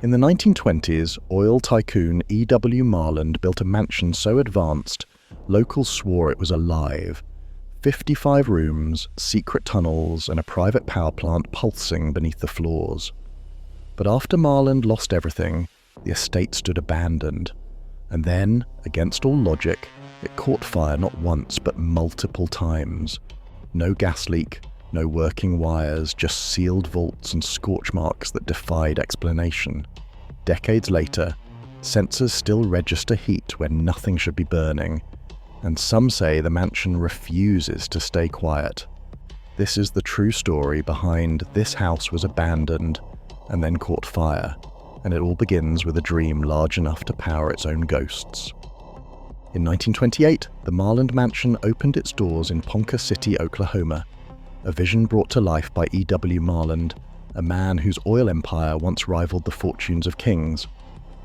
In the 1920s, oil tycoon E.W. Marland built a mansion so advanced, locals swore it was alive. 55 rooms, secret tunnels, and a private power plant pulsing beneath the floors. But after Marland lost everything, the estate stood abandoned. And then, against all logic, it caught fire not once but multiple times. No gas leak, no working wires, just sealed vaults and scorch marks that defied explanation. Decades later, sensors still register heat when nothing should be burning, and some say the mansion refuses to stay quiet. This is the true story behind This House Was Abandoned and Then Caught Fire, and it all begins with a dream large enough to power its own ghosts. In 1928, the Marland Mansion opened its doors in Ponca City, Oklahoma, a vision brought to life by E.W. Marland, a man whose oil empire once rivaled the fortunes of kings.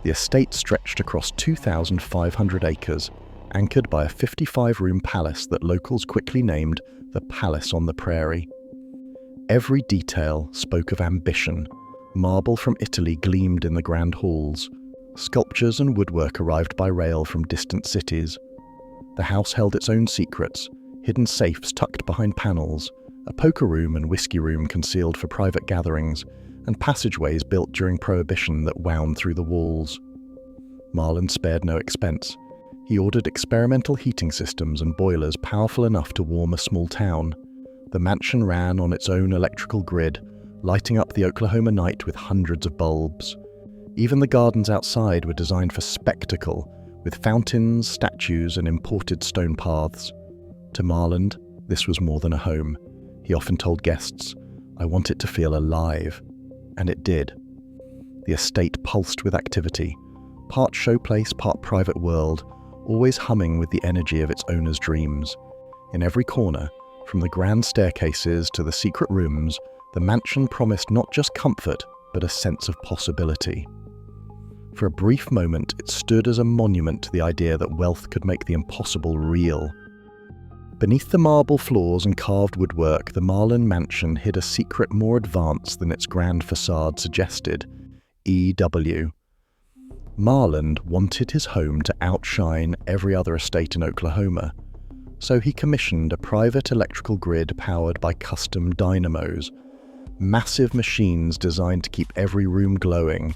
The estate stretched across 2,500 acres, anchored by a 55-room palace that locals quickly named the Palace on the Prairie. Every detail spoke of ambition. Marble from Italy gleamed in the grand halls. Sculptures and woodwork arrived by rail from distant cities. The house held its own secrets, hidden safes tucked behind panels, a poker room and whiskey room concealed for private gatherings, and passageways built during Prohibition that wound through the walls. Marland spared no expense. He ordered experimental heating systems and boilers powerful enough to warm a small town. The mansion ran on its own electrical grid, lighting up the Oklahoma night with hundreds of bulbs. Even the gardens outside were designed for spectacle, with fountains, statues, and imported stone paths. To Marland, this was more than a home. He often told guests, "I want it to feel alive." And it did. The estate pulsed with activity, part showplace, part private world, always humming with the energy of its owner's dreams. In every corner, from the grand staircases to the secret rooms, the mansion promised not just comfort, but a sense of possibility. For a brief moment, it stood as a monument to the idea that wealth could make the impossible real. Beneath the marble floors and carved woodwork, the Marland Mansion hid a secret more advanced than its grand facade suggested. E.W. Marland wanted his home to outshine every other estate in Oklahoma, so he commissioned a private electrical grid powered by custom dynamos, massive machines designed to keep every room glowing,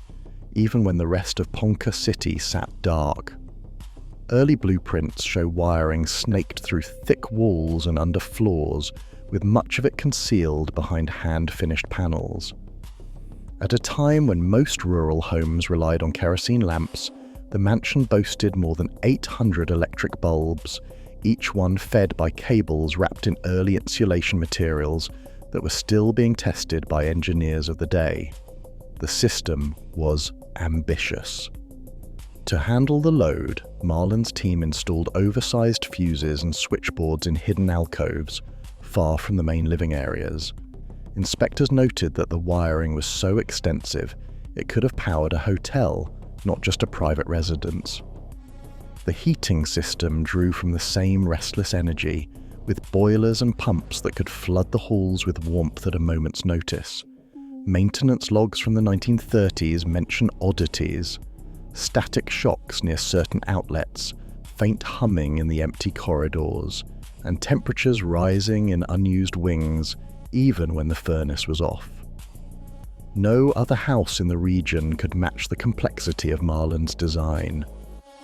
even when the rest of Ponca City sat dark. Early blueprints show wiring snaked through thick walls and under floors, with much of it concealed behind hand-finished panels. At a time when most rural homes relied on kerosene lamps, the mansion boasted more than 800 electric bulbs, each one fed by cables wrapped in early insulation materials that were still being tested by engineers of the day. The system was ambitious. To handle the load, Marland's team installed oversized fuses and switchboards in hidden alcoves, far from the main living areas. Inspectors noted that the wiring was so extensive, it could have powered a hotel, not just a private residence. The heating system drew from the same restless energy, with boilers and pumps that could flood the halls with warmth at a moment's notice. Maintenance logs from the 1930s mention oddities: static shocks near certain outlets, faint humming in the empty corridors, and temperatures rising in unused wings even when the furnace was off. No other house in the region could match the complexity of Marland's design.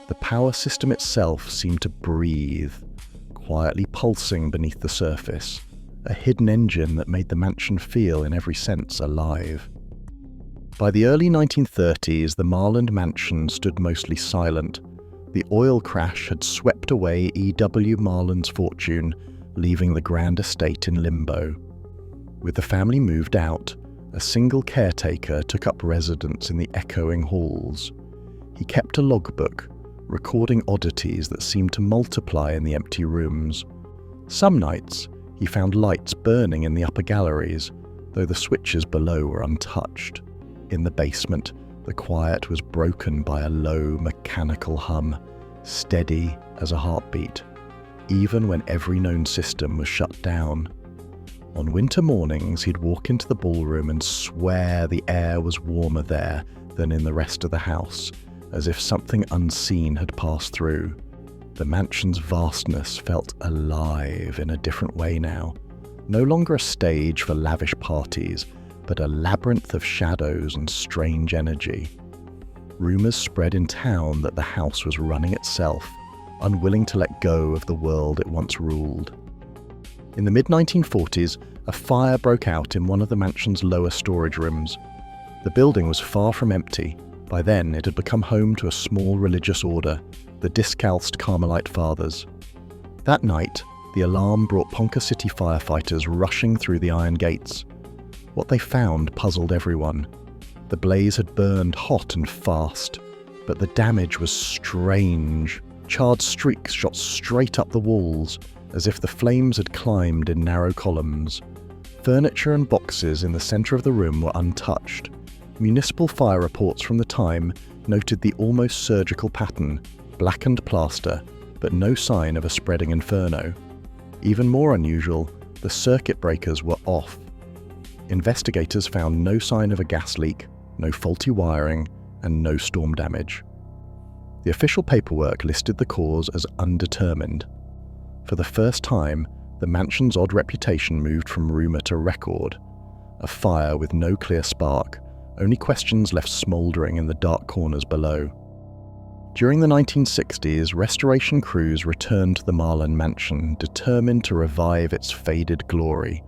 The power system itself seemed to breathe, quietly pulsing beneath the surface, a hidden engine that made the mansion feel in every sense alive. By the early 1930s, the Marland Mansion stood mostly silent. The oil crash had swept away E.W. Marland's fortune, leaving the grand estate in limbo. With the family moved out, a single caretaker took up residence in the echoing halls. He kept a logbook, recording oddities that seemed to multiply in the empty rooms. Some nights, he found lights burning in the upper galleries, though the switches below were untouched. In the basement, the quiet was broken by a low, mechanical hum, steady as a heartbeat, even when every known system was shut down. On winter mornings, he'd walk into the ballroom and swear the air was warmer there than in the rest of the house, as if something unseen had passed through. The mansion's vastness felt alive in a different way now. No longer a stage for lavish parties, but a labyrinth of shadows and strange energy. Rumours spread in town that the house was running itself, unwilling to let go of the world it once ruled. In the mid-1940s, a fire broke out in one of the mansion's lower storage rooms. The building was far from empty. By then, it had become home to a small religious order, the Discalced Carmelite Fathers. That night, the alarm brought Ponca City firefighters rushing through the iron gates. What they found puzzled everyone. The blaze had burned hot and fast, but the damage was strange. Charred streaks shot straight up the walls, as if the flames had climbed in narrow columns. Furniture and boxes in the centre of the room were untouched. Municipal fire reports from the time noted the almost surgical pattern, blackened plaster, but no sign of a spreading inferno. Even more unusual, the circuit breakers were off. Investigators found no sign of a gas leak, no faulty wiring, and no storm damage. The official paperwork listed the cause as undetermined. For the first time, the mansion's odd reputation moved from rumour to record. A fire with no clear spark, only questions left smouldering in the dark corners below. During the 1960s, restoration crews returned to the Marlin mansion, determined to revive its faded glory.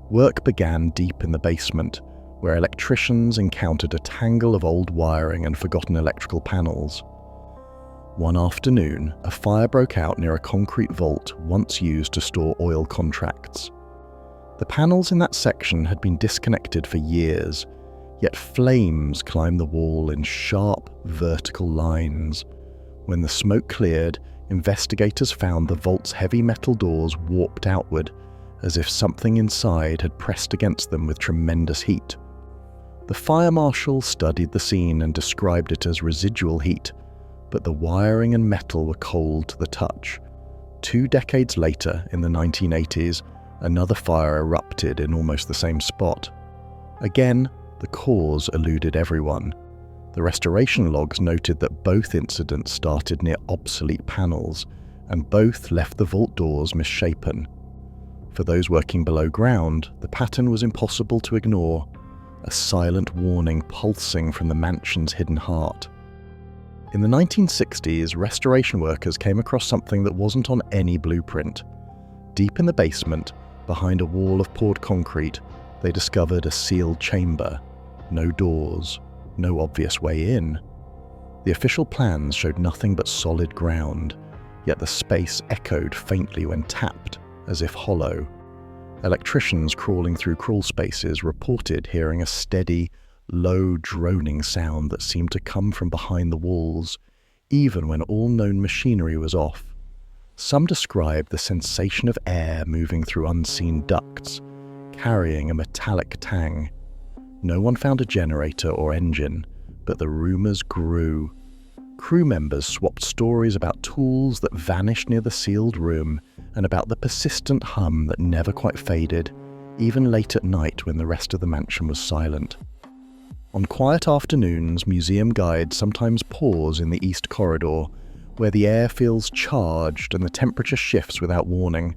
Work began deep in the basement, where electricians encountered a tangle of old wiring and forgotten electrical panels. One afternoon, a fire broke out near a concrete vault once used to store oil contracts. The panels in that section had been disconnected for years, yet flames climbed the wall in sharp, vertical lines. When the smoke cleared, investigators found the vault's heavy metal doors warped outward, as if something inside had pressed against them with tremendous heat. The fire marshal studied the scene and described it as residual heat, but the wiring and metal were cold to the touch. 2 decades later, in the 1980s, another fire erupted in almost the same spot. Again, the cause eluded everyone. The restoration logs noted that both incidents started near obsolete panels, and both left the vault doors misshapen. For those working below ground, the pattern was impossible to ignore, a silent warning pulsing from the mansion's hidden heart. In the 1960s, restoration workers came across something that wasn't on any blueprint. Deep in the basement, behind a wall of poured concrete, they discovered a sealed chamber. No doors, no obvious way in. The official plans showed nothing but solid ground, yet the space echoed faintly when tapped, as if hollow. Electricians crawling through crawl spaces reported hearing a steady, low droning sound that seemed to come from behind the walls, even when all known machinery was off. Some described the sensation of air moving through unseen ducts, carrying a metallic tang. No one found a generator or engine, but the rumours grew. Crew members swapped stories about tools that vanished near the sealed room and about the persistent hum that never quite faded, even late at night when the rest of the mansion was silent. On quiet afternoons, museum guides sometimes pause in the east corridor, where the air feels charged and the temperature shifts without warning.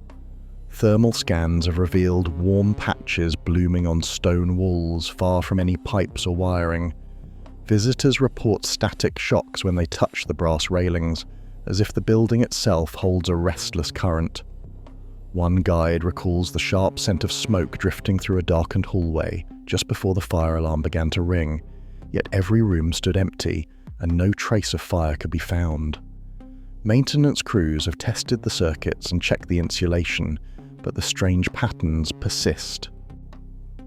Thermal scans have revealed warm patches blooming on stone walls far from any pipes or wiring. Visitors report static shocks when they touch the brass railings, as if the building itself holds a restless current. One guide recalls the sharp scent of smoke drifting through a darkened hallway just before the fire alarm began to ring, yet every room stood empty and no trace of fire could be found. Maintenance crews have tested the circuits and checked the insulation, but the strange patterns persist.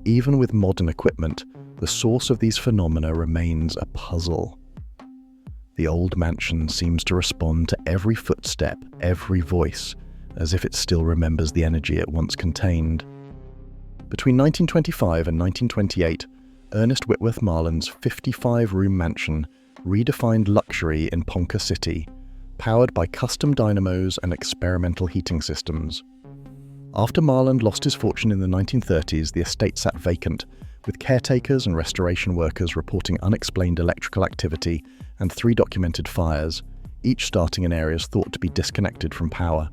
Even with modern equipment, the source of these phenomena remains a puzzle. The old mansion seems to respond to every footstep, every voice, as if it still remembers the energy it once contained. Between 1925 and 1928, Ernest Whitworth Marlin's 55-room mansion redefined luxury in Ponca City, powered by custom dynamos and experimental heating systems. After Marland lost his fortune in the 1930s, the estate sat vacant, with caretakers and restoration workers reporting unexplained electrical activity and 3 documented fires, each starting in areas thought to be disconnected from power.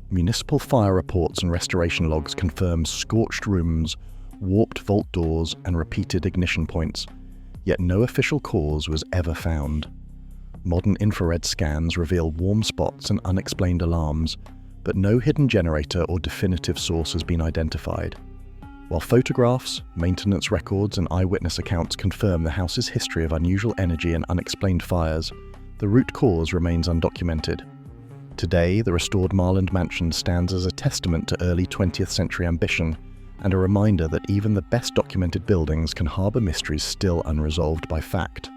Municipal fire reports and restoration logs confirm scorched rooms, warped vault doors, and repeated ignition points, yet no official cause was ever found. Modern infrared scans reveal warm spots and unexplained alarms, but no hidden generator or definitive source has been identified. While photographs, maintenance records, and eyewitness accounts confirm the house's history of unusual energy and unexplained fires, the root cause remains undocumented. Today, the restored Marland Mansion stands as a testament to early 20th century ambition and a reminder that even the best documented buildings can harbour mysteries still unresolved by fact.